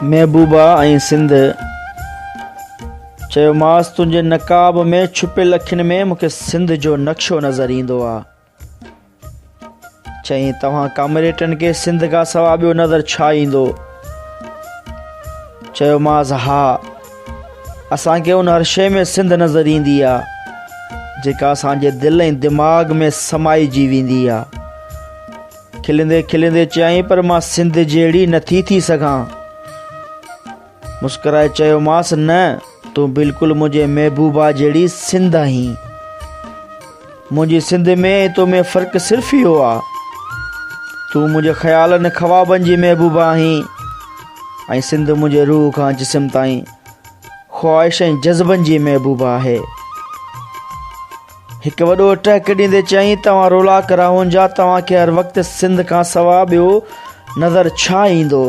महबूबा ऐं सिंध चयोमांसि तुंहिंजे नकाब में छुपियल अखियुनि में मूंखे सिंध जो नक्शो नज़र ईंदो आहे। चईं तव्हां कामरेटनि खे सिंध खां सवाइ ॿियो नज़र छा ईंदो? चयोमांसि हा, असांखे उन हर शइ में सिंध नज़र ईंदी आहे जेका असांजे दिलि ऐं दिमाग़ में समाइजी वेंदी आहे। खिलंदे खिलंदे चयईं पर मां सिंध जहिड़ी नथी थी सघां। मुस्कुराए चयोमांसि न, तूं बिल्कुलु मुंहिंजे महबूबा जहिड़ी सिंध आहीं। मुंहिंजी सिंध में ऐं तो में फ़र्क़ु सिर्फ़ु इहो आहे, तूं मुंहिंजे ख़्यालनि ख़्वाबनि जी महबूबा आहीं ऐं सिंध मुंहिंजे रूह खां जिस्म ताईं ख़्वाहिश ऐं जज़्बनि जी महबूबा आहे। हिकु वॾो टहक ॾींदे चयईं तव्हां रौलाक राहुनि जा, तव्हांखे हर वक़्तु सिंध खां सवाइ ॿियो नज़र छा ईंदो?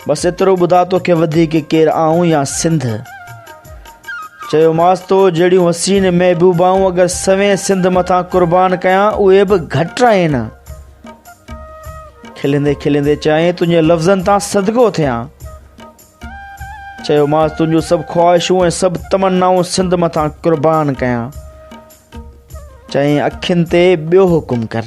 बसि एतिरो ॿुधा तोखे वधीक केरु आऊं या सिंध? चयोमांसि तो जहिड़ियूं हसीन महबूबाऊं अगरि सवें सिंध मथां क़ुर्बान कयां उहे बि घटि आहिनि। खिलंदे खिलंदे चयईं तुंहिंजे लफ़्ज़नि तां सदिको थियां। चयोमांसि तुंहिंजूं सभु ख़्वाहिशूं ऐं सभु तमन्नाऊं सिंध मथां क़ुर्बान कयां। चयईं अखियुनि ते ॿियो हुकुम कर।